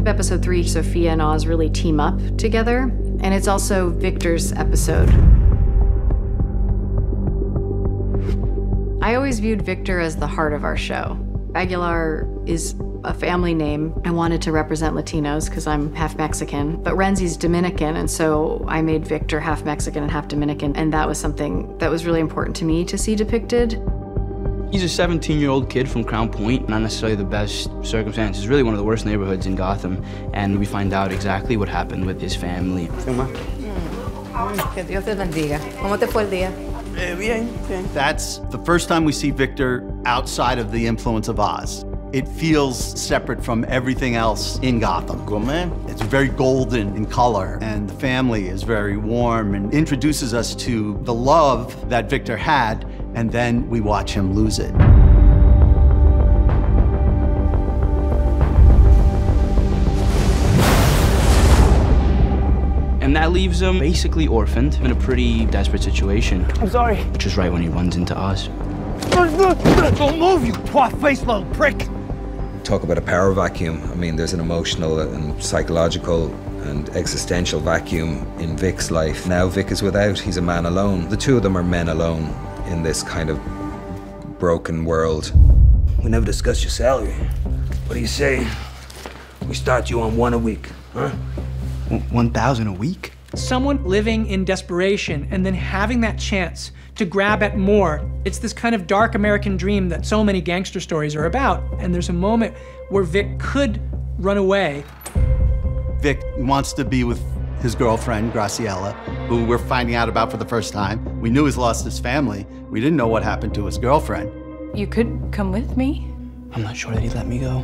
Episode 3, Sophia and Oz really team up together, and it's also Victor's episode. I always viewed Victor as the heart of our show. Aguilar is a family name. I wanted to represent Latinos because I'm half Mexican, but Renzi's Dominican, and so I made Victor half Mexican and half Dominican, and that was something that was really important to me to see depicted. He's a 17-year-old kid from Crown Point, not necessarily the best circumstances, really one of the worst neighborhoods in Gotham, and we find out exactly what happened with his family. Que Dios te bendiga. ¿Cómo te fue el día? Bien. That's the first time we see Victor outside of the influence of Oz. It feels separate from everything else in Gotham. Good man. It's very golden in color, and the family is very warm and introduces us to the love that Victor had, and then we watch him lose it. And that leaves him basically orphaned in a pretty desperate situation. I'm sorry. Which is right when he runs into Oz. Don't move, you twat-faced little prick! Talk about a power vacuum. I mean, there's an emotional and psychological and existential vacuum in Vic's life. Now Vic is without, he's a man alone. The two of them are men alone in this kind of broken world. We never discussed your salary. What do you say? We start you on $1 a week, huh? 1,000 a week? Someone living in desperation and then having that chance to grab at more. It's this kind of dark American dream that so many gangster stories are about. And there's a moment where Vic could run away. Vic wants to be with his girlfriend, Graciela, who we're finding out about for the first time. We knew he's lost his family. We didn't know what happened to his girlfriend. You could come with me. I'm not sure that he'd let me go.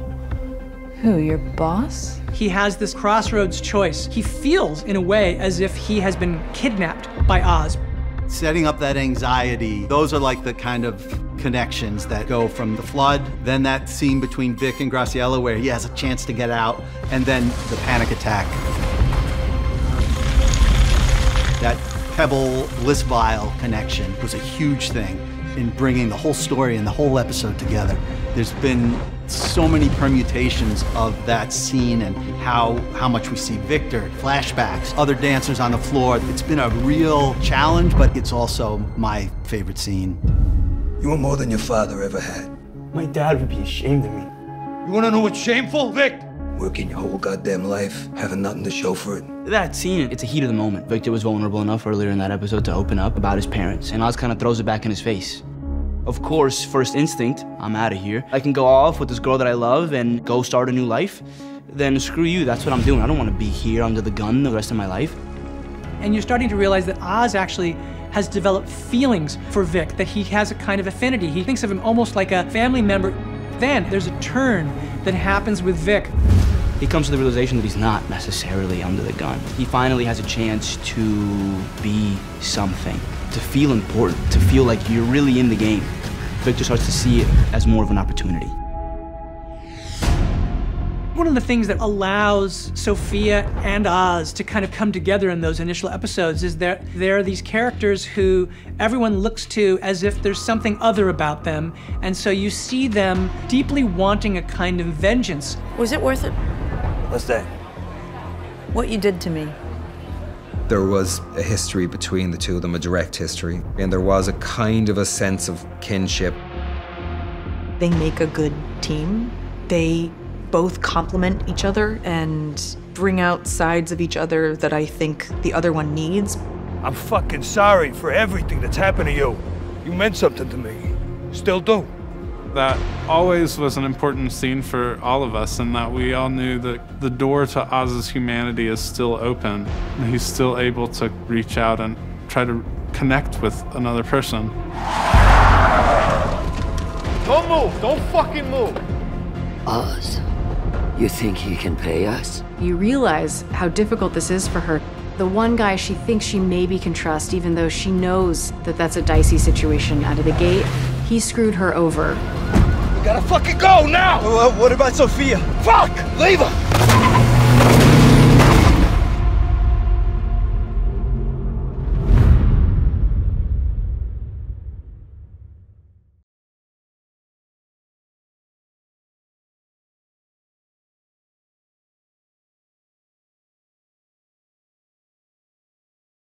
Who, your boss? He has this crossroads choice. He feels, in a way, as if he has been kidnapped by Oz. Setting up that anxiety, those are like the kind of connections that go from the flood, then that scene between Vic and Graciela where he has a chance to get out, and then the panic attack. That Pebble-Bliss Vial connection was a huge thing in bringing the whole story and the whole episode together. There's been so many permutations of that scene and how much we see Victor, flashbacks, other dancers on the floor. It's been a real challenge, but it's also my favorite scene. You were more than your father ever had. My dad would be ashamed of me. You wanna know what's shameful, Vic? Working your whole goddamn life, having nothing to show for it. That scene, it's a heat of the moment. Victor was vulnerable enough earlier in that episode to open up about his parents, and Oz kind of throws it back in his face. Of course, first instinct, I'm out of here. I can go off with this girl that I love and go start a new life. Then screw you, that's what I'm doing. I don't want to be here under the gun the rest of my life. And you're starting to realize that Oz actually has developed feelings for Vic, that he has a kind of affinity. He thinks of him almost like a family member. Then there's a turn that happens with Vic. He comes to the realization that he's not necessarily under the gun. He finally has a chance to be something, to feel important, to feel like you're really in the game. Victor starts to see it as more of an opportunity. One of the things that allows Sophia and Oz to kind of come together in those initial episodes is that there are these characters who everyone looks to as if there's something other about them, and so you see them deeply wanting a kind of vengeance. Was it worth it? What's that? What you did to me. There was a history between the two of them, a direct history, and there was a kind of a sense of kinship. They make a good team. They both complement each other and bring out sides of each other that I think the other one needs. I'm fucking sorry for everything that's happened to you. You meant something to me. Still do. That always was an important scene for all of us, and that we all knew that the door to Oz's humanity is still open, and he's still able to reach out and try to connect with another person. Don't move! Don't fucking move! Oz, you think he can pay us? You realize how difficult this is for her. The one guy she thinks she maybe can trust, even though she knows that that's a dicey situation out of the gate, he screwed her over. We gotta fucking go now! What about Sophia? Fuck! Leave her!